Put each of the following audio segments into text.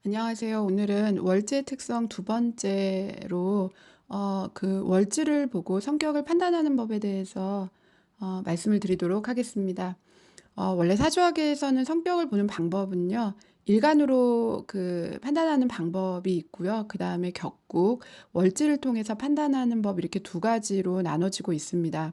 안녕하세요. 오늘은 월지의 특성 두 번째로 월지를 보고 성격을 판단하는 법에 대해서 말씀을 드리도록 하겠습니다. 원래 사주학에서는 성격을 보는 방법은요. 일간으로 판단하는 방법이 있고요. 그다음에 격국, 월지를 통해서 판단하는 법 이렇게 두 가지로 나눠지고 있습니다.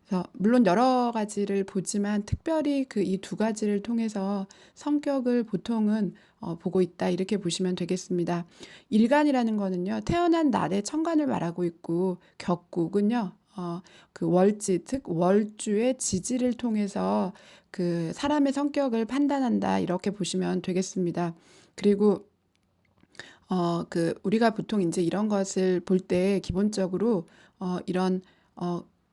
그래서 물론 여러 가지를 보지만 특별히 이 두 가지를 통해서 성격을 보통은 보고 있다 이렇게 보시면 되겠습니다. 일간이라는 거는요. 태어난 날의 천간을 말하고 있고 격국은요. 월지 즉 월주의 지지를 통해서 사람의 성격을 판단한다 이렇게 보시면 되겠습니다. 그리고 우리가 보통 이제 이런 것을 볼 때 기본적으로 이런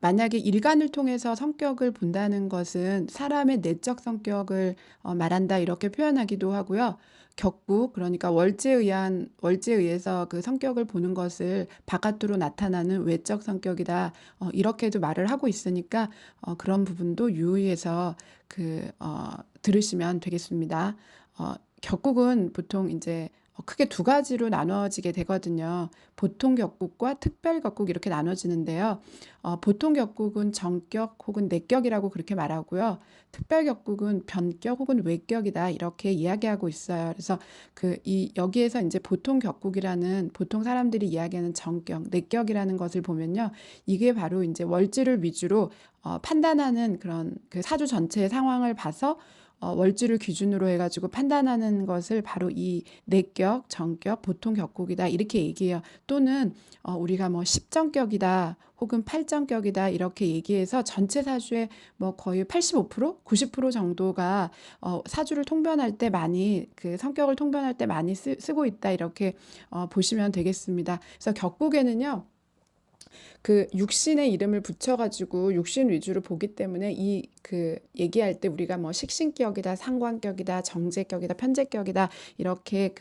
만약에 일간을 통해서 성격을 본다는 것은 사람의 내적 성격을 말한다 이렇게 표현하기도 하고요. 격국 그러니까 월지에 의해서 그 성격을 보는 것을 바깥으로 나타나는 외적 성격이다. 이렇게도 말을 하고 있으니까 그런 부분도 유의해서 들으시면 되겠습니다. 격국은 보통 이제 크게 두 가지로 나눠지게 되거든요. 보통 격국과 특별 격국 이렇게 나눠지는데요. 보통 격국은 정격 혹은 내격이라고 그렇게 말하고요. 특별 격국은 변격 혹은 외격이다 이렇게 이야기하고 있어요. 그래서 여기에서 이제 보통 격국이라는 보통 사람들이 이야기하는 정격, 내격이라는 것을 보면요. 이게 바로 이제 월지를 위주로 판단하는 그런 사주 전체의 상황을 봐서 월주를 기준으로 해가지고 판단하는 것을 바로 이 내격, 정격, 보통 격국이다 이렇게 얘기해요. 또는 우리가 뭐 십정격이다 혹은 팔정격이다 이렇게 얘기해서 전체 사주의 뭐 거의 85%, 90% 정도가 사주를 통변할 때 많이 성격을 통변할 때 많이 쓰고 있다 이렇게 보시면 되겠습니다. 그래서 격국에는요. 육신의 이름을 붙여가지고 육신 위주로 보기 때문에 얘기할 때 우리가 뭐 식신격이다, 상관격이다, 정제격이다, 편제격이다 이렇게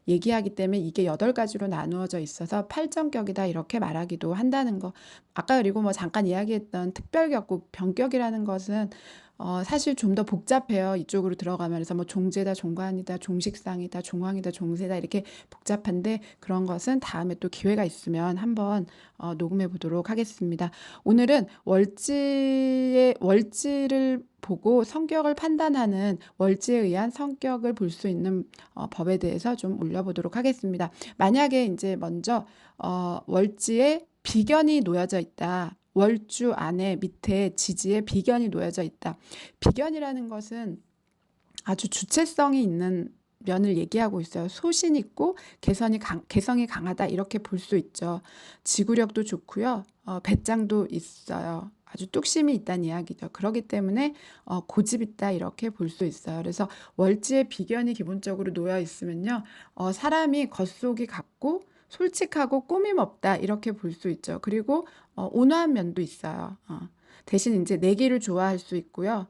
얘기하기 때문에 이게 8가지로 나누어져 있어서 팔정격이다 이렇게 말하기도 한다는 거. 아까 그리고 뭐 잠깐 이야기했던 특별격국, 병격이라는 것은 사실 좀 더 복잡해요. 이쪽으로 들어가면서 뭐 종제다, 종관이다, 종식상이다, 종황이다, 종세다 이렇게 복잡한데 그런 것은 다음에 또 기회가 있으면 한번 녹음해 보도록 하겠습니다. 오늘은 월지를 보고 성격을 판단하는 월지에 의한 성격을 볼 수 있는 법에 대해서 좀 올려보도록 하겠습니다. 만약에 이제 먼저 월지에 비견이 놓여져 있다. 월주 안에 밑에 지지에 비견이 놓여져 있다. 비견이라는 것은 아주 주체성이 있는 면을 얘기하고 있어요. 소신 있고 개성이 강하다 이렇게 볼 수 있죠. 지구력도 좋고요. 배짱도 있어요. 아주 뚝심이 있다는 이야기죠. 그렇기 때문에 고집 있다 이렇게 볼 수 있어요. 그래서 월지의 비견이 기본적으로 놓여 있으면요. 사람이 겉속이 같고 솔직하고 꾸밈 없다 이렇게 볼 수 있죠. 그리고 온화한 면도 있어요. 대신 이제 내기를 좋아할 수 있고요.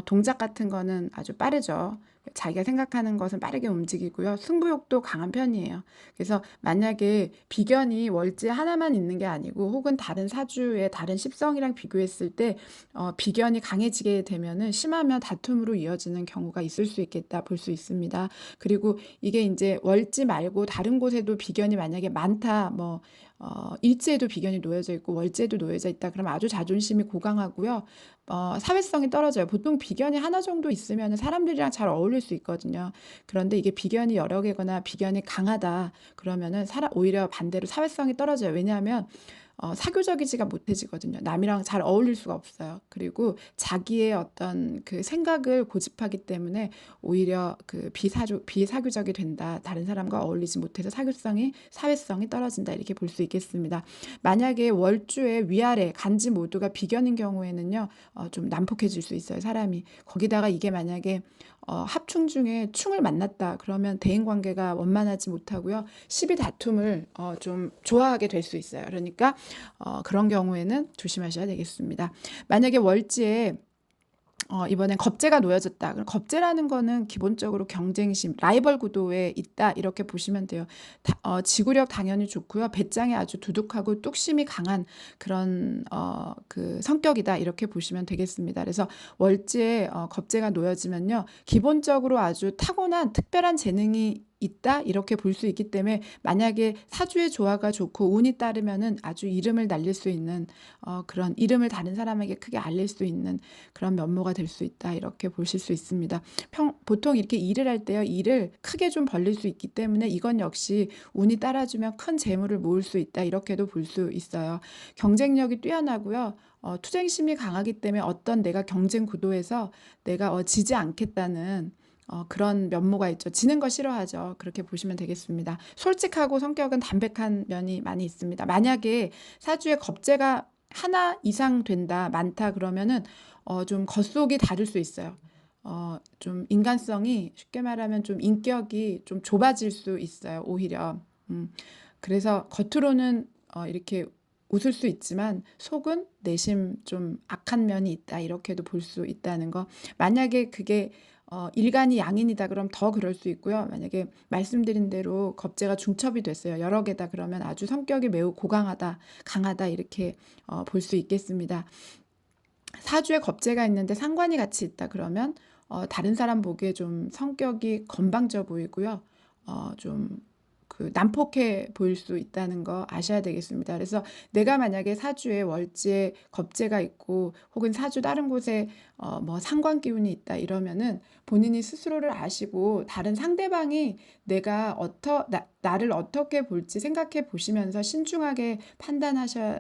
동작 같은 거는 아주 빠르죠. 자기가 생각하는 것은 빠르게 움직이고요. 승부욕도 강한 편이에요. 그래서 만약에 비견이 월지 하나만 있는 게 아니고 혹은 다른 사주의 다른 십성이랑 비교했을 때 비견이 강해지게 되면은 심하면 다툼으로 이어지는 경우가 있을 수 있겠다 볼 수 있습니다. 그리고 이게 이제 월지 말고 다른 곳에도 비견이 만약에 많다 뭐 일지에도 비견이 놓여져 있고 월지에도 놓여져 있다 그러면 아주 자존심이 고강하고요. 사회성이 떨어져요. 보통 비견이 하나 정도 있으면 사람들이랑 잘 어울릴 수 있거든요. 그런데 이게 비견이 여러 개거나 비견이 강하다 그러면은 오히려 반대로 사회성이 떨어져요. 왜냐하면 사교적이지가 못해지거든요. 남이랑 잘 어울릴 수가 없어요. 그리고 자기의 어떤 생각을 고집하기 때문에 오히려 비사교적이 된다. 다른 사람과 어울리지 못해서 사회성이 떨어진다. 이렇게 볼 수 있겠습니다. 만약에 월주의 위아래 간지 모두가 비견인 경우에는요. 좀 난폭해질 수 있어요. 사람이. 거기다가 이게 만약에 합충 중에 충을 만났다. 그러면 대인관계가 원만하지 못하고요. 시비 다툼을 좀 좋아하게 될 수 있어요. 그러니까 그런 경우에는 조심하셔야 되겠습니다. 만약에 월지에 이번엔 겁재가 놓여졌다. 그럼 겁재라는 거는 기본적으로 경쟁심, 라이벌 구도에 있다 이렇게 보시면 돼요. 지구력 당연히 좋고요. 배짱이 아주 두둑하고 뚝심이 강한 그런 성격이다 이렇게 보시면 되겠습니다. 그래서 월지에 겁재가 놓여지면요. 기본적으로 아주 타고난 특별한 재능이 있다 이렇게 볼 수 있기 때문에 만약에 사주의 조화가 좋고 운이 따르면은 아주 이름을 날릴 수 있는 그런 이름을 다른 사람에게 크게 알릴 수 있는 그런 면모가 될 수 있다 이렇게 보실 수 있습니다. 보통 이렇게 일을 할 때요 일을 크게 좀 벌릴 수 있기 때문에 이건 역시 운이 따라주면 큰 재물을 모을 수 있다 이렇게도 볼 수 있어요. 경쟁력이 뛰어나고요. 투쟁심이 강하기 때문에 어떤 내가 경쟁 구도에서 내가 지지 않겠다는 그런 면모가 있죠. 지는 거 싫어하죠. 그렇게 보시면 되겠습니다. 솔직하고 성격은 담백한 면이 많이 있습니다. 만약에 사주에 겁재가 하나 이상 된다, 많다 그러면은 좀 겉속이 다를 수 있어요. 좀 인간성이 쉽게 말하면 좀 인격이 좀 좁아질 수 있어요. 오히려. 그래서 겉으로는 이렇게 웃을 수 있지만 속은 내심 좀 악한 면이 있다 이렇게도 볼 수 있다는 거. 만약에 그게 일간이 양인이다 그럼 더 그럴 수 있고요. 만약에 말씀드린 대로 겁재가 중첩이 됐어요. 여러 개다 그러면 아주 성격이 매우 고강하다, 강하다 이렇게 볼 수 있겠습니다. 사주에 겁재가 있는데 상관이 같이 있다 그러면 다른 사람 보기에 좀 성격이 건방져 보이고요. 좀 그 난폭해 보일 수 있다는 거 아셔야 되겠습니다. 그래서 내가 만약에 사주에 월지에 겁재가 있고 혹은 사주 다른 곳에 뭐 상관 기운이 있다 이러면은 본인이 스스로를 아시고 다른 상대방이 내가 나를 어떻게 볼지 생각해 보시면서 신중하게 판단해서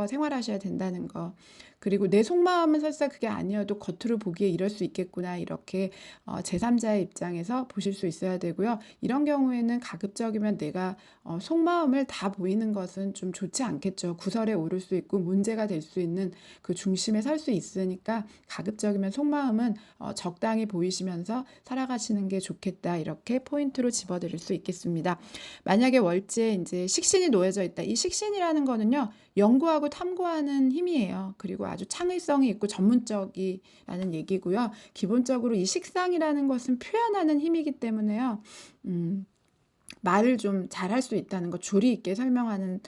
생활하셔야 된다는 거. 그리고 내 속마음은 설사 그게 아니어도 겉으로 보기에 이럴 수 있겠구나 이렇게 제3자의 입장에서 보실 수 있어야 되고요. 이런 경우에는 가급적이면 내가 속마음을 다 보이는 것은 좀 좋지 않겠죠. 구설에 오를 수 있고 문제가 될 수 있는 그 중심에 설 수 있으니까 가급적이면 속마음은 적당히 보이시면서 살아가시는 게 좋겠다 이렇게 포인트로 집어드릴 수 있겠습니다. 만약에 월지에 이제 식신이 놓여져 있다. 이 식신이라는 거는요. 연구하고 탐구하는 힘이에요. 그리고 아주 창의성이 있고 전문적이라는 얘기고요. 기본적으로 이 식상이라는 것은 표현하는 힘이기 때문에요. 말을 좀 잘할 수 있다는 것, 조리 있게 설명하는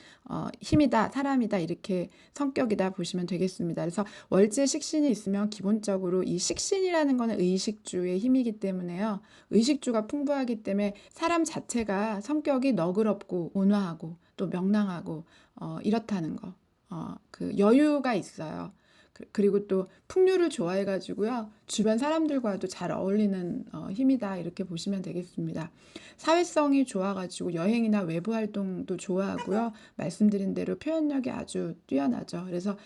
힘이다, 사람이다 이렇게 성격이다 보시면 되겠습니다. 그래서 월지에 식신이 있으면 기본적으로 이 식신이라는 거는 의식주의 힘이기 때문에요. 의식주가 풍부하기 때문에 사람 자체가 성격이 너그럽고 온화하고 또 명랑하고 이렇다는 거. 그 여유가 있어요. 그리고 또 풍류를 좋아해 가지고요. 주변 사람들과도 잘 어울리는 힘이다 이렇게 보시면 되겠습니다. 사회성이 좋아 가지고 여행이나 외부 활동도 좋아하고요. 말씀드린 대로 표현력이 아주 뛰어나죠. 그래서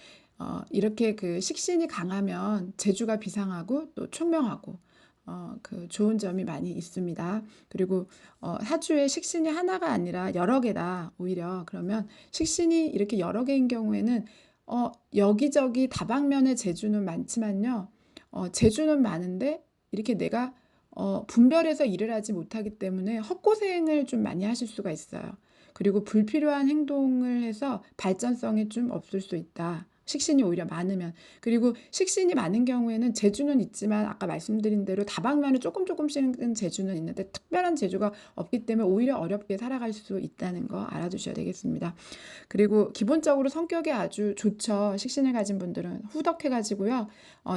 이렇게 그 식신이 강하면 재주가 비상하고 또 총명하고 그 좋은 점이 많이 있습니다. 그리고 사주에 식신이 하나가 아니라 여러 개다 오히려 그러면 식신이 이렇게 여러 개인 경우에는 여기저기 다방면의 재주는 많지만요. 재주는 많은데 이렇게 내가 분별해서 일을 하지 못하기 때문에 헛고생을 좀 많이 하실 수가 있어요. 그리고 불필요한 행동을 해서 발전성이 좀 없을 수 있다. 식신이 오히려 많으면. 그리고 식신이 많은 경우에는 재주는 있지만 아까 말씀드린 대로 다방면에 조금씩은 재주는 있는데 특별한 재주가 없기 때문에 오히려 어렵게 살아갈 수 있다는 거 알아두셔야 되겠습니다. 그리고 기본적으로 성격이 아주 좋죠. 식신을 가진 분들은 후덕해 가지고요.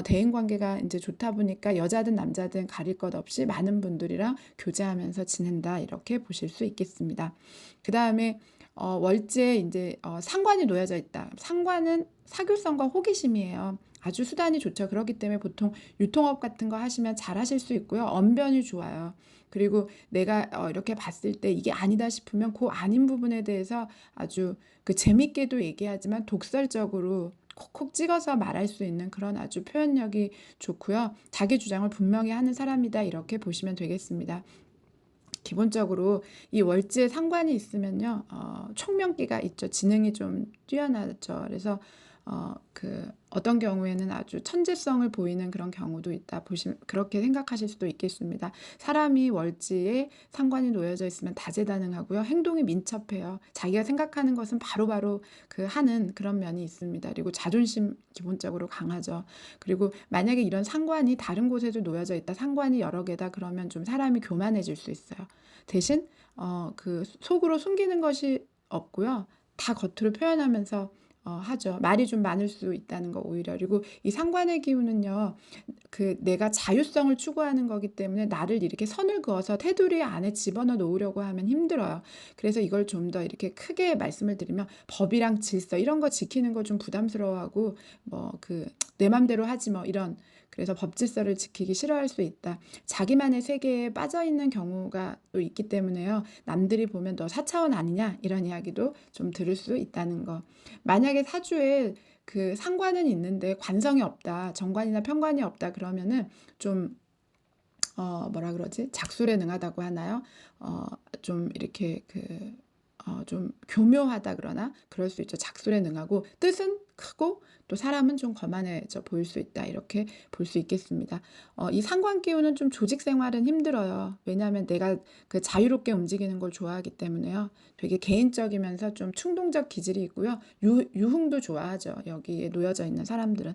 대인 관계가 이제 좋다 보니까 여자든 남자든 가릴 것 없이 많은 분들이랑 교제하면서 지낸다 이렇게 보실 수 있겠습니다. 그다음에 월지에 이제 상관이 놓여져 있다. 상관은 사교성과 호기심이에요. 아주 수단이 좋죠. 그렇기 때문에 보통 유통업 같은 거 하시면 잘 하실 수 있고요. 언변이 좋아요. 그리고 내가 이렇게 봤을 때 이게 아니다 싶으면 그 아닌 부분에 대해서 아주 그 재밌게도 얘기하지만 독설적으로 콕콕 찍어서 말할 수 있는 그런 아주 표현력이 좋고요. 자기 주장을 분명히 하는 사람이다 이렇게 보시면 되겠습니다. 기본적으로 이 월지에 상관이 있으면요. 총명기가 있죠. 지능이 좀 뛰어나죠. 그래서 어떤 경우에는 아주 천재성을 보이는 그런 경우도 있다. 그렇게 생각하실 수도 있겠습니다. 사람이 월지에 상관이 놓여져 있으면 다재다능하고요. 행동이 민첩해요. 자기가 생각하는 것은 바로바로 하는 그런 면이 있습니다. 그리고 자존심 기본적으로 강하죠. 그리고 만약에 이런 상관이 다른 곳에도 놓여져 있다. 상관이 여러 개다. 그러면 좀 사람이 교만해질 수 있어요. 대신 그 속으로 숨기는 것이 없고요. 다 겉으로 표현하면서 하죠. 말이 좀 많을 수 있다는 거 오히려. 그리고 이 상관의 기운은요. 내가 자율성을 추구하는 거기 때문에 나를 이렇게 선을 그어서 테두리 안에 집어넣어 놓으려고 하면 힘들어요. 그래서 이걸 좀 더 이렇게 크게 말씀을 드리면 법이랑 질서 이런 거 지키는 거 좀 부담스러워하고 뭐 "내 맘대로 하지 뭐." 이런 그래서 법 질서를 지키기 싫어할 수 있다. 자기만의 세계에 빠져 있는 경우가 또 있기 때문에요. 남들이 보면 "너 4차원 아니냐?" 이런 이야기도 좀 들을 수 있다는 거. 만약에 사주에 상관은 있는데 관성이 없다. 정관이나 편관이 없다 그러면은 좀 뭐라 그러지? 작술에 능하다고 하나요? 좀 이렇게 좀 교묘하다 그러나? 그럴 수 있죠. 작술에 능하고 뜻은 크고 또 사람은 좀 거만해져 보일 수 있다. 이렇게 볼 수 있겠습니다. 이 상관 기운은 좀 조직 생활은 힘들어요. 왜냐하면 내가 자유롭게 움직이는 걸 좋아하기 때문에요. 되게 개인적이면서 좀 충동적 기질이 있고요. 유흥도 좋아하죠. 여기에 놓여져 있는 사람들은.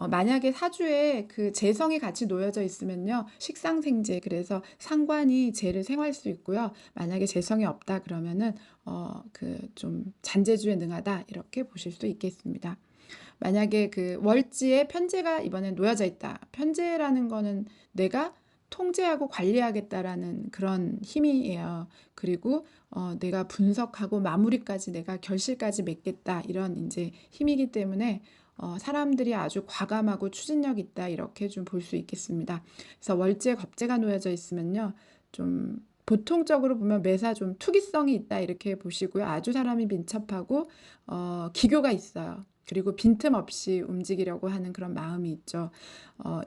만약에 사주에 재성이 같이 놓여져 있으면요. 식상생재 그래서 상관이 재를 생할 수 있고요. 만약에 재성이 없다 그러면은 좀 잔재주에 능하다 이렇게 보실 수 있겠습니다. 만약에 월지에 편재가 이번에 놓여져 있다. 편재라는 거는 내가 통제하고 관리하겠다라는 그런 힘이에요. 그리고 내가 분석하고 마무리까지 내가 결실까지 맺겠다 이런 이제 힘이기 때문에 사람들이 아주 과감하고 추진력 있다 이렇게 좀 볼 수 있겠습니다. 그래서 월지에 겁재가 놓여져 있으면요. 좀 보통적으로 보면 매사 좀 투기성이 있다 이렇게 보시고요. 아주 사람이 민첩하고 기교가 있어요. 그리고 빈틈없이 움직이려고 하는 그런 마음이 있죠.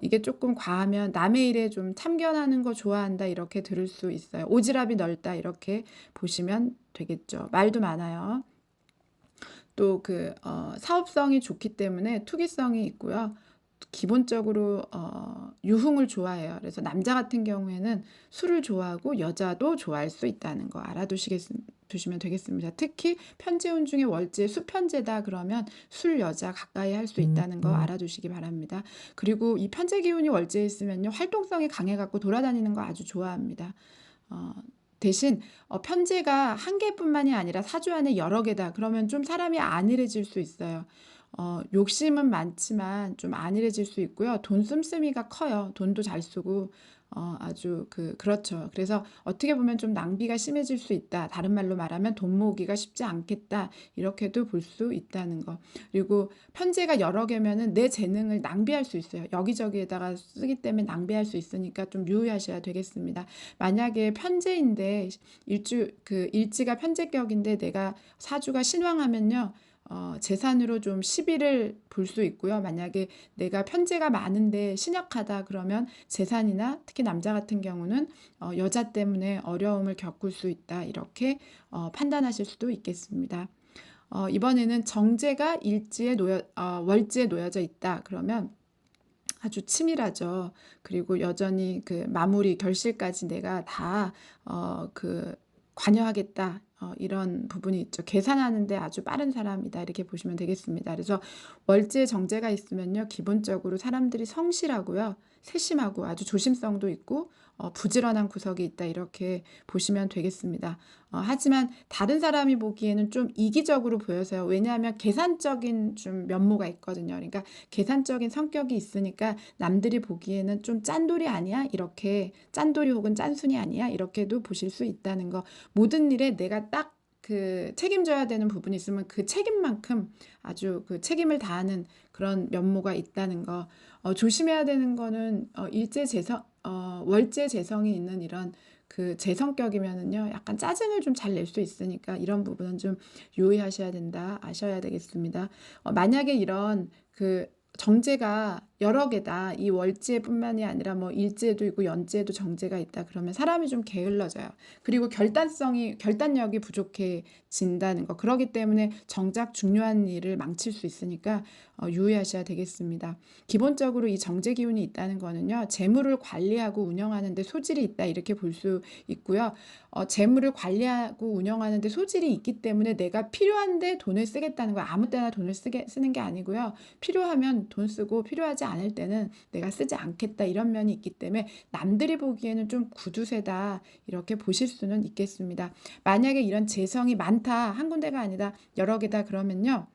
이게 조금 과하면 남의 일에 좀 참견하는 거 좋아한다 이렇게 들을 수 있어요. 오지랖이 넓다 이렇게 보시면 되겠죠. 말도 많아요. 또 사업성이 좋기 때문에 투기성이 있고요. 기본적으로 유흥을 좋아해요. 그래서 남자 같은 경우에는 술을 좋아하고 여자도 좋아할 수 있다는 거 두시면 되겠습니다. 특히 편재운 중에 월지에 수편재다 그러면 술, 여자 가까이 할 수 있다는 거 알아두시기 바랍니다. 그리고 이 편재 기운이 월지에 있으면요. 활동성이 강해 갖고 돌아다니는 거 아주 좋아합니다. 어 대신 편재가 한 개뿐만이 아니라 사주 안에 여러 개다 그러면 좀 사람이 안일해질 수 있어요. 욕심은 많지만 좀 안일해질 수 있고요. 돈 씀씀이가 커요. 돈도 잘 쓰고 아주 그렇죠. 그래서 어떻게 보면 좀 낭비가 심해질 수 있다. 다른 말로 말하면 '돈 모으기가 쉽지 않겠다.' 이렇게도 볼 수 있다는 거. 그리고 편재가 여러 개면은 내 재능을 낭비할 수 있어요. 여기저기에다가 쓰기 때문에 낭비할 수 있으니까 좀 유의하셔야 되겠습니다. 만약에 편재인데 일지가 편재격인데 내가 사주가 신왕하면요. 재산으로 좀 시비를 볼 수 있고요. 만약에 내가 편재가 많은데 신약하다 그러면 재산이나 특히 남자 같은 경우는 여자 때문에 어려움을 겪을 수 있다. 이렇게 판단하실 수도 있겠습니다. 이번에는 정제가 월지에 놓여져 있다. 그러면 아주 치밀하죠. 그리고 여전히 마무리 결실까지 내가 다 관여하겠다. 이런 부분이 있죠. 계산하는 데 아주 빠른 사람이다. 이렇게 보시면 되겠습니다. 그래서 월지에 정제가 있으면요. 기본적으로 사람들이 성실하고요. 세심하고 아주 조심성도 있고 부지런한 구석이 있다. 이렇게 보시면 되겠습니다. 하지만 다른 사람이 보기에는 좀 이기적으로 보여서요. 왜냐하면 계산적인 좀 면모가 있거든요. 그러니까 계산적인 성격이 있으니까 남들이 보기에는 좀 짠돌이 아니야? 이렇게 짠돌이 혹은 짠순이 아니야? 이렇게도 보실 수 있다는 거. 모든 일에 내가 딱 책임져야 되는 부분이 있으면 그 책임만큼 아주 책임을 다하는 그런 면모가 있다는 거. 조심해야 되는 거는 월제 재성이 있는 이런 재성격이면은요. 약간 짜증을 좀 잘 낼 수 있으니까 이런 부분은 좀 유의하셔야 된다. 아셔야 되겠습니다. 만약에 이런 정제가 여러 개다. 이 월지에뿐만이 아니라 뭐 일지에도 있고 연지에도 정제가 있다. 그러면 사람이 좀 게을러져요. 그리고 결단력이 부족해진다는 거. 그렇기 때문에 정작 중요한 일을 망칠 수 있으니까 유의하셔야 되겠습니다. 기본적으로 이 정제 기운이 있다는 거는요. 재물을 관리하고 운영하는 데 소질이 있다. 이렇게 볼 수 있고요. 재물을 관리하고 운영하는 데 소질이 있기 때문에 내가 필요한데 돈을 쓰겠다는 거야. 아무 때나 돈을 쓰는 게 아니고요. 필요하면 돈 쓰고 필요하지 않을 때는 내가 쓰지 않겠다 이런 면이 있기 때문에 남들이 보기에는 좀 구두쇠다 이렇게 보실 수는 있겠습니다. 만약에 이런 재성이 많다 한 군데가 아니라 여러 개다 그러면요.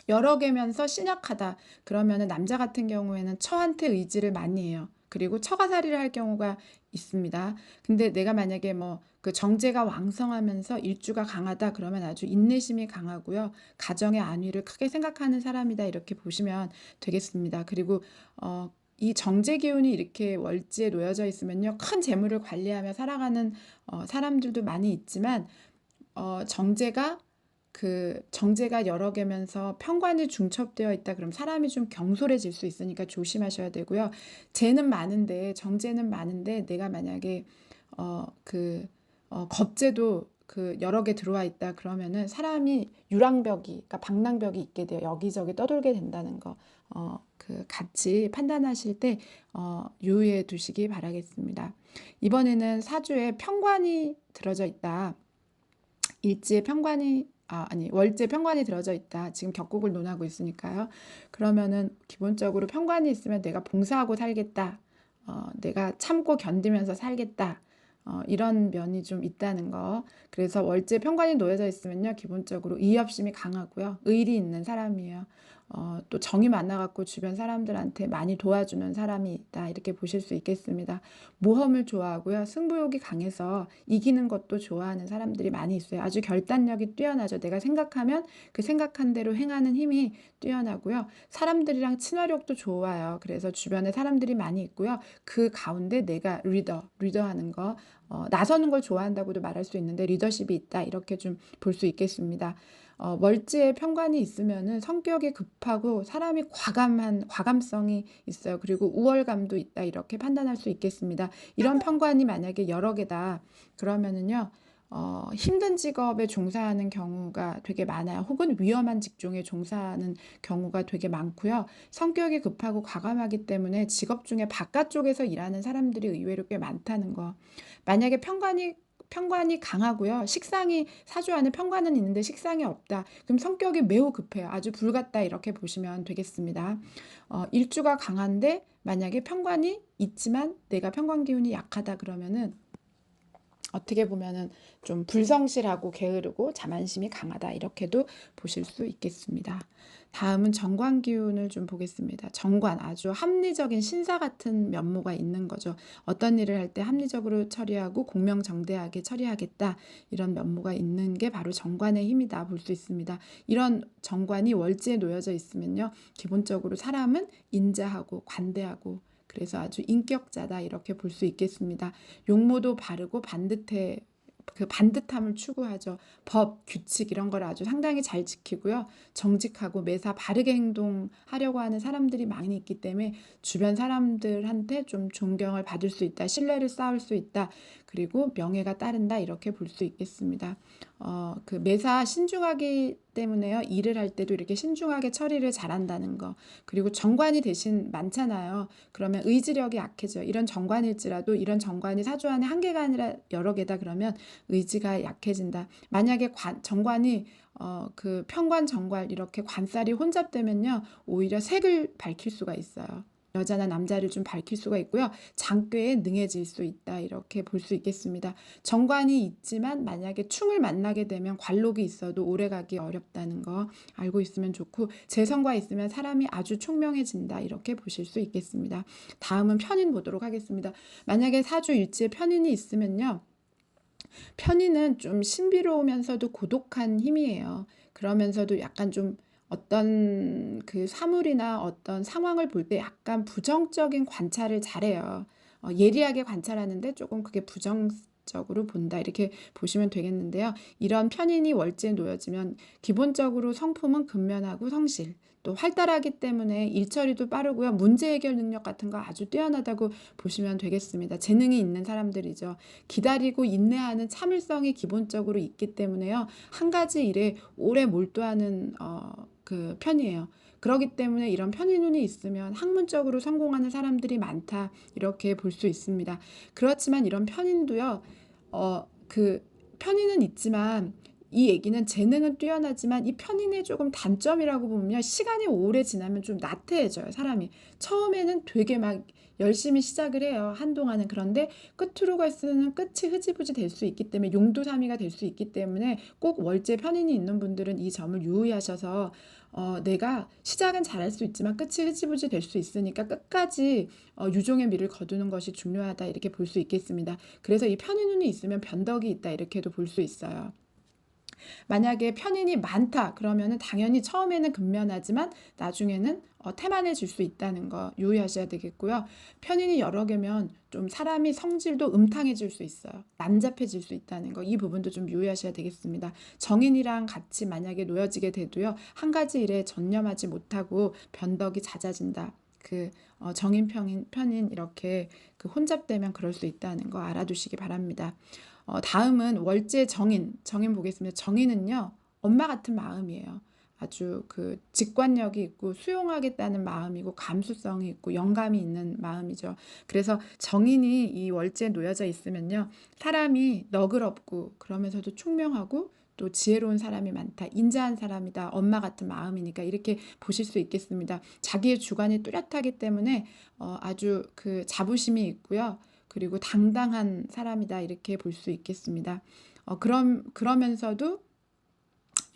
여러 개면서 신약하다. 그러면은 남자 같은 경우에는 처한테 의지를 많이 해요. 그리고 처가살이를 할 경우가 있습니다. 근데 내가 만약에 뭐 그 정제가 왕성하면서 일주가 강하다 그러면 아주 인내심이 강하고요. 가정의 안위를 크게 생각하는 사람이다 이렇게 보시면 되겠습니다. 그리고 이 정제 기운이 이렇게 월지에 놓여져 있으면요. 큰 재물을 관리하며 살아가는 사람들도 많이 있지만 정제가 정제가 여러 개면서 편관이 중첩되어 있다 그럼 사람이 좀 경솔해질 수 있으니까 조심하셔야 되고요. 재는 많은데 정제는 많은데 내가 만약에 겁재도 여러 개 들어와 있다 그러면은 사람이 유랑벽이 그러니까 방랑벽이 있게 돼요. 여기저기 떠돌게 된다는 거. 같이 판단하실 때 유의해 두시기 바라겠습니다. 이번에는 사주에 편관이 들어져 있다. 일지에 편관이 아니 월지에 편관이 들어져 있다. 지금 격국을 논하고 있으니까요. 그러면은 기본적으로 편관이 있으면 내가 봉사하고 살겠다. 내가 참고 견디면서 살겠다. 이런 면이 좀 있다는 거. 그래서 월지에 편관이 놓여져 있으면요. 기본적으로 이협심이 강하고요. 의리 있는 사람이에요. 또 정이 많아갖고 주변 사람들한테 많이 도와주는 사람이 있다. 이렇게 보실 수 있겠습니다. 모험을 좋아하고요. 승부욕이 강해서 이기는 것도 좋아하는 사람들이 많이 있어요. 아주 결단력이 뛰어나죠. 내가 생각하면 그 생각한 대로 행하는 힘이 뛰어나고요. 사람들이랑 친화력도 좋아요. 그래서 주변에 사람들이 많이 있고요. 그 가운데 내가 리더하는 거, 나서는 걸 좋아한다고도 말할 수 있는데 리더십이 있다. 이렇게 좀 볼 수 있겠습니다. 월지에 편관이 있으면은 성격이 급하고 사람이 과감성이 있어요. 그리고 우월감도 있다. 이렇게 판단할 수 있겠습니다. 이런 편관이 만약에 여러 개다. 그러면은요. 힘든 직업에 종사하는 경우가 되게 많아요. 혹은 위험한 직종에 종사하는 경우가 되게 많고요. 성격이 급하고 과감하기 때문에 직업 중에 바깥쪽에서 일하는 사람들이 의외로 꽤 많다는 거. 만약에 편관이 강하고요. 식상이 사주 안에 편관은 있는데 식상이 없다. 그럼 성격이 매우 급해요. 아주 불같다 이렇게 보시면 되겠습니다. 일주가 강한데 만약에 편관이 있지만 내가 편관 기운이 약하다 그러면은 어떻게 보면은 좀 불성실하고 게으르고 자만심이 강하다 이렇게도 보실 수 있겠습니다. 다음은 정관 기운을 좀 보겠습니다. 정관 아주 합리적인 신사 같은 면모가 있는 거죠. 어떤 일을 할 때 합리적으로 처리하고 공명정대하게 처리하겠다 이런 면모가 있는 게 바로 정관의 힘이다 볼 수 있습니다. 이런 정관이 월지에 놓여져 있으면요. 기본적으로 사람은 인자하고 관대하고 그래서 아주 인격자다 이렇게 볼 수 있겠습니다. 용모도 바르고 반듯함을 추구하죠. 법, 규칙 이런 걸 아주 상당히 잘 지키고요. 정직하고 매사 바르게 행동하려고 하는 사람들이 많이 있기 때문에 주변 사람들한테 좀 존경을 받을 수 있다. 신뢰를 쌓을 수 있다. 그리고 명예가 따른다. 이렇게 볼 수 있겠습니다. 매사 신중하기 때문에요. 일을 할 때도 이렇게 신중하게 처리를 잘한다는 거. 그리고 정관이 대신 많잖아요. 그러면 의지력이 약해져요. 이런 정관일지라도 이런 정관이 사주 안에 한 개가 아니라 여러 개다 그러면 의지가 약해진다. 만약에 정관이 편관 정관 이렇게 관살이 혼잡되면요. 오히려 색을 밝힐 수가 있어요. 여자나 남자를 좀 밝힐 수가 있고요. 장꾀에 능해질 수 있다. 이렇게 볼 수 있겠습니다. 정관이 있지만 만약에 충을 만나게 되면 관록이 있어도 오래가기 어렵다는 거 알고 있으면 좋고 재성과 있으면 사람이 아주 총명해진다. 이렇게 보실 수 있겠습니다. 다음은 편인 보도록 하겠습니다. 만약에 사주 일지에 편인이 있으면요. 편인은 좀 신비로우면서도 고독한 힘이에요. 그러면서도 약간 좀 어떤 사물이나 어떤 상황을 볼 때 약간 부정적인 관찰을 잘해요. 예리하게 관찰하는데 조금 그게 부정적으로 본다. 이렇게 보시면 되겠는데요. 이런 편인이 월지에 놓여지면 기본적으로 성품은 근면하고 성실, 또 활달하기 때문에 일처리도 빠르고요. 문제 해결 능력 같은 거 아주 뛰어나다고 보시면 되겠습니다. 재능이 있는 사람들이죠. 기다리고 인내하는 참을성이 기본적으로 있기 때문에요. 한 가지 일에 오래 몰두하는 편이에요. 그렇기 때문에 이런 편인운이 있으면 학문적으로 성공하는 사람들이 많다. 이렇게 볼 수 있습니다. 그렇지만 이런 편인도요. 편인은 있지만 이 얘기는 재능은 뛰어나지만 이 편인의 조금 단점이라고 보면 시간이 오래 지나면 좀 나태해져요. 사람이. 처음에는 되게 막 열심히 시작을 해요, 한동안은. 그런데 끝으로 갈수록 끝이 흐지부지 될 수 있기 때문에 용두사미가 될 수 있기 때문에 꼭 월지에 편인이 있는 분들은 이 점을 유의하셔서 내가 시작은 잘할 수 있지만 끝이 흐지부지 될 수 있으니까 끝까지 유종의 미를 거두는 것이 중요하다 이렇게 볼 수 있겠습니다. 그래서 이 편인운이 있으면 변덕이 있다 이렇게도 볼 수 있어요. 만약에 편인이 많다 그러면은 당연히 처음에는 근면하지만 나중에는 태만해질 수 있다는 거 유의하셔야 되겠고요. 편인이 여러 개면 좀 사람이 성질도 음탕해질 수 있어요. 난잡해질 수 있다는 거 이 부분도 좀 유의하셔야 되겠습니다. 정인이랑 같이 만약에 놓여지게 돼도요. 한 가지 일에 전념하지 못하고 변덕이 잦아진다. 정인 편인 이렇게 혼잡되면 그럴 수 있다는 거 알아두시기 바랍니다. 다음은 월지의 정인 보겠습니다. 정인은요, 엄마 같은 마음이에요. 아주 직관력이 있고 수용하겠다는 마음이고 감수성이 있고 영감이 있는 마음이죠. 그래서 정인이 이 월지에 놓여져 있으면요, 사람이 너그럽고 그러면서도 총명하고 또 지혜로운 사람이 많다. 인자한 사람이다. 엄마 같은 마음이니까 이렇게 보실 수 있겠습니다. 자기의 주관이 뚜렷하기 때문에 아주 자부심이 있고요. 그리고 당당한 사람이다 이렇게 볼 수 있겠습니다. 그러면서도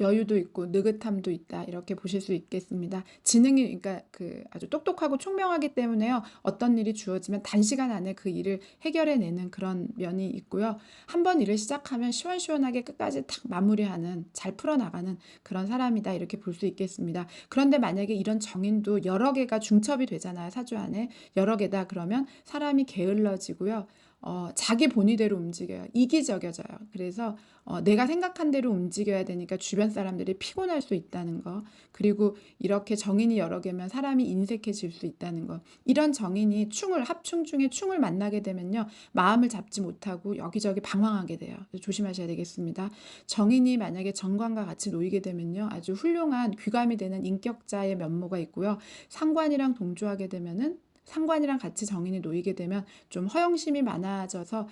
여유도 있고 느긋함도 있다 이렇게 보실 수 있겠습니다. 지능이 그러니까 아주 똑똑하고 총명하기 때문에요. 어떤 일이 주어지면 단시간 안에 그 일을 해결해내는 그런 면이 있고요. 한번 일을 시작하면 시원시원하게 끝까지 탁 마무리하는 잘 풀어나가는 그런 사람이다 이렇게 볼 수 있겠습니다. 그런데 만약에 이런 정인도 여러 개가 중첩이 되잖아요. 사주 안에 여러 개다 그러면 사람이 게을러지고요. 자기 본의대로 움직여요. 이기적이어져요. 그래서 내가 생각한 대로 움직여야 되니까 주변 사람들이 피곤할 수 있다는 거. 그리고 이렇게 정인이 여러 개면 사람이 인색해질 수 있다는 거. 이런 정인이 합충 중에 충을 만나게 되면요. 마음을 잡지 못하고 여기저기 방황하게 돼요. 조심하셔야 되겠습니다. 정인이 만약에 정관과 같이 놓이게 되면요. 아주 훌륭한 귀감이 되는 인격자의 면모가 있고요. 상관이랑 동조하게 되면은 상관이랑 같이 정인이 놓이게 되면 좀 허영심이 많아져서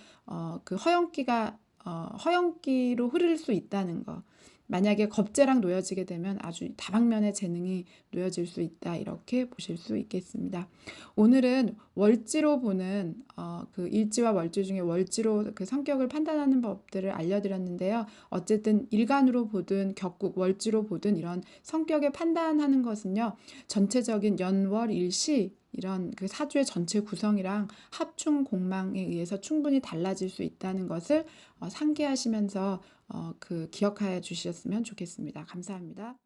허영기로 흐를 수 있다는 거. 만약에 겁재랑 놓여지게 되면 아주 다방면의 재능이 놓여질 수 있다 이렇게 보실 수 있겠습니다. 오늘은 월지로 보는 일지와 월지 중에 월지로 성격을 판단하는 법들을 알려드렸는데요. 어쨌든 일간으로 보든 격국 월지로 보든 이런 성격을 판단하는 것은요. 전체적인 연월 일시 이런 사주의 전체 구성이랑 합충 공망에 의해서 충분히 달라질 수 있다는 것을 상기하시면서 기억하여 주셨으면 좋겠습니다. 감사합니다.